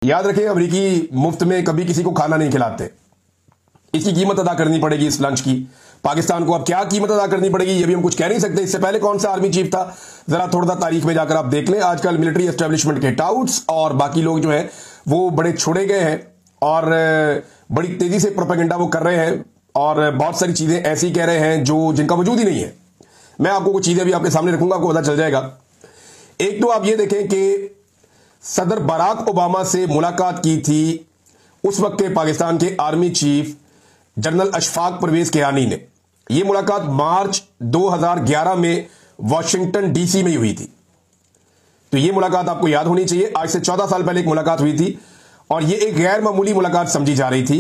याद रखें, अमेरिकी मुफ्त में कभी किसी को खाना नहीं खिलाते। इसकी कीमत अदा करनी पड़ेगी इस लंच की। पाकिस्तान को अब क्या कीमत अदा करनी पड़ेगी ये भी हम कुछ कह नहीं सकते। इससे पहले कौन सा आर्मी चीफ था, जरा थोड़ा तारीख में जाकर आप देख लें। आजकल मिलिट्री एस्टेब्लिशमेंट के टाउट्स और बाकी लोग जो है वो बड़े छोड़े गए हैं और बड़ी तेजी से प्रोपेगेंडा वो कर रहे हैं और बहुत सारी चीजें ऐसी कह रहे हैं जो जिनका वजूद ही नहीं है। मैं आपको कुछ चीजें भी आपके सामने रखूंगा, आपको पता चल जाएगा। एक तो आप ये देखें कि सदर बराक ओबामा से मुलाकात की थी उस वक्त के पाकिस्तान के army chief general Ashfaq Parvez Kayani ने। यह मुलाकात मार्च 2011 में वाशिंगटन डीसी में हुई थी। तो यह मुलाकात आपको याद होनी चाहिए। आज से 14 साल पहले एक मुलाकात हुई थी और यह एक गैर मामूली मुलाकात समझी जा रही थी।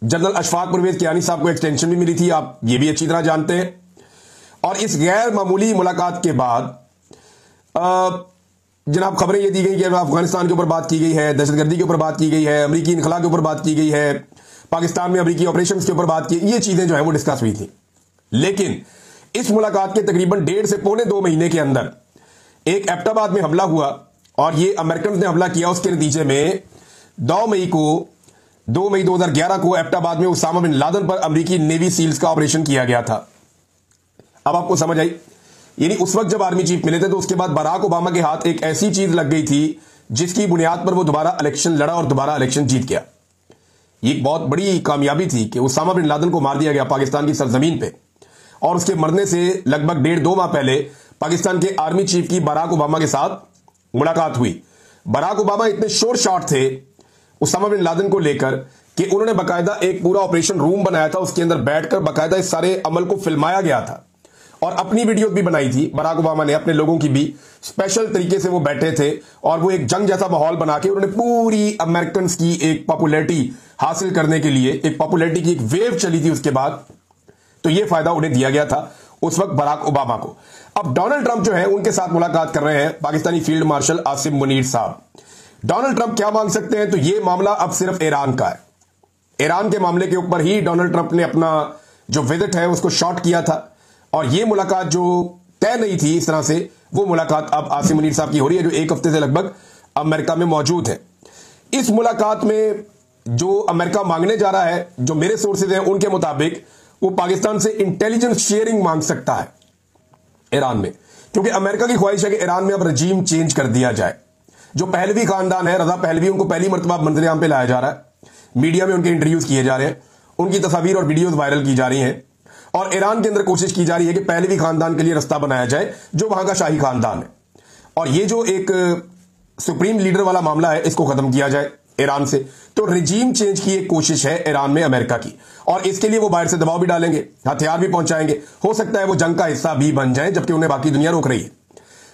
जनरल अशफाक परवेज कियानी साहब को एक्सटेंशन भी मिली थी, आप यह भी अच्छी तरह जानते हैं। और इस गैर मामूली मुलाकात के बाद जनाब खबरें ये दी गई कि अफगानिस्तान के ऊपर बात की गई है, दहशतगर्दी के ऊपर बात की गई है, अमेरिकी इनखला के ऊपर बात की गई है, पाकिस्तान में अमेरिकी ऑपरेशंस के ऊपर बात की, ये चीजें जो है वो डिस्कस हुई थी। लेकिन इस मुलाकात के तकरीबन 1.5 से पौने 2 महीने के अंदर एक एबटाबाद में हमला हुआ और ये अमेरिकन ने हमला किया। उसके नतीजे में 2 मई 2011 को एबटाबाद में उसामा बिन लादेन पर अमेरिकी नेवी सील्स का ऑपरेशन किया गया था। अब आपको समझ आई, यानी उस वक्त जब आर्मी चीफ मिले थे तो उसके बाद बराक ओबामा के हाथ एक ऐसी चीज लग गई थी जिसकी बुनियाद पर वो दोबारा इलेक्शन लड़ा और दोबारा इलेक्शन जीत गया। ये एक बहुत बड़ी कामयाबी थी कि उसामा बिन लादेन को मार दिया गया पाकिस्तान की सरजमीन पे। और उसके मरने से लगभग 1.5-2 माह पहले पाकिस्तान के आर्मी चीफ की बराक ओबामा के साथ मुलाकात हुई। बराक ओबामा इतने शोर शॉट थे उसामा बिन लादेन को लेकर कि उन्होंने बाकायदा एक पूरा ऑपरेशन रूम बनाया था, उसके अंदर बैठकर बाकायदा इस सारे अमल को फिल्माया गया था और अपनी वीडियो भी बनाई थी। बराक ओबामा ने अपने लोगों की भी स्पेशल तरीके से वो बैठे थे और वो एक जंग जैसा माहौल बना के उन्होंने पूरी अमेरिकन की एक पॉपुलैरिटी हासिल करने के लिए, एक पॉपुलैरिटी की एक वेव चली थी उसके बाद, तो ये फायदा उन्हें दिया गया था उस वक्त बराक ओबामा को। अब डोनाल्ड ट्रंप जो है उनके साथ मुलाकात कर रहे हैं पाकिस्तानी फील्ड मार्शल आसिम मुनीर साहब। डोनाल्ड ट्रंप क्या मांग सकते हैं, तो ये मामला अब सिर्फ ईरान का है। ईरान के मामले के ऊपर ही डोनाल्ड ट्रंप ने अपना जो विजिट है उसको शॉर्ट किया था और ये मुलाकात जो तय नहीं थी इस तरह से, वो मुलाकात अब आसिम मुनीर साहब की हो रही है जो 1 हफ्ते से लगभग अमेरिका में मौजूद है। इस मुलाकात में जो अमेरिका मांगने जा रहा है, जो मेरे सोर्सेज हैं उनके मुताबिक, वो पाकिस्तान से इंटेलिजेंस शेयरिंग मांग सकता है ईरान में, क्योंकि अमेरिका की ख्वाहिश है कि ईरान में अब रजीम चेंज कर दिया जाए। जो पहलवी खानदान है, रजा पहलवी, उनको पहली मरतबा मंजर-ए-आम पे लाया जा रहा है, मीडिया में उनके इंटरव्यूज किए जा रहे हैं, उनकी तस्वीर और वीडियोज वायरल की जा रही हैं और ईरान के अंदर कोशिश की जा रही है कि पहलवी खानदान के लिए रास्ता बनाया जाए जो वहां का शाही खानदान है। और ये जो एक सुप्रीम लीडर वाला मामला है इसको खत्म किया जाए ईरान से। तो रिजीम चेंज की एक कोशिश है ईरान में अमेरिका की और इसके लिए वो बाहर से दबाव भी डालेंगे, हथियार भी पहुंचाएंगे। हो सकता है वो जंग का हिस्सा भी बन जाए जबकि उन्हें बाकी दुनिया रोक रही है।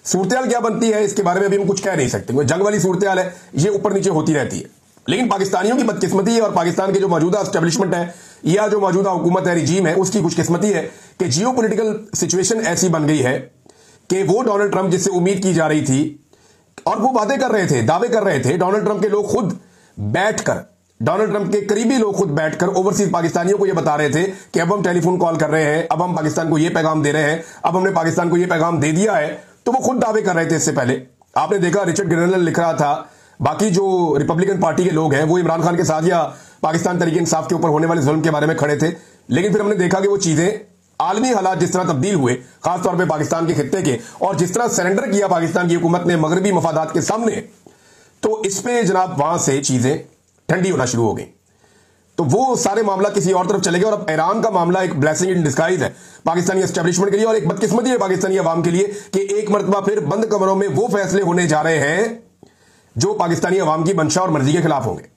सूरत क्या बनती है इसके बारे में अभी हम कुछ कह नहीं सकते। जंग वाली सूरत है, ये ऊपर नीचे होती रहती है। लेकिन पाकिस्तानियों की बदकिस्मती है और पाकिस्तान के जो मौजूदा एस्टेब्लिशमेंट है या जो मौजूदा हुकूमत है, रिजीम है, उसकी खुशकिस्मती है कि जियो पोलिटिकल सिचुएशन ऐसी बन गई है कि वो डोनाल्ड ट्रंप जिससे उम्मीद की जा रही थी और वो बातें कर रहे थे, दावे कर रहे थे, डोनाल्ड ट्रंप के लोग खुद बैठकर, डोनाल्ड ट्रंप के करीबी लोग खुद बैठकर ओवरसीज पाकिस्तानियों को ये बता रहे थे कि अब हम टेलीफोन कॉल कर रहे हैं, अब हम पाकिस्तान को ये पैगाम दे रहे हैं, अब हमने पाकिस्तान को ये पैगाम दे दिया है। तो वो खुद दावे कर रहे थे इससे पहले। आपने देखा रिचर्ड ग्रेनल लिख रहा था, बाकी जो रिपब्लिकन पार्टी के लोग हैं वो इमरान खान के साथ या पाकिस्तान तरीके इंसाफ के ऊपर होने वाले जुल्म के बारे में खड़े थे। लेकिन फिर हमने देखा कि वो चीजें, आलमी हालात जिस तरह तब्दील हुए खासतौर पे पाकिस्तान के खित्ते के, और जिस तरह सरेंडर किया पाकिस्तान की हुकूमत ने मगरबी मफादात के सामने, तो इस पे जनाब वहां से चीजें ठंडी होना शुरू हो गई। तो वो सारे मामला किसी और तरफ चले गए और अब ईरान का मामला एक ब्लेसिंग इन डिस्गाइज है पाकिस्तानी एस्टेब्लिशमेंट के लिए और एक बदकिस्मती है पाकिस्तानी अवाम के लिए कि एक मरतबा फिर बंद कमरों में वो फैसले होने जा रहे हैं जो पाकिस्तानी अवाम की मंशा और मर्जी के खिलाफ होंगे।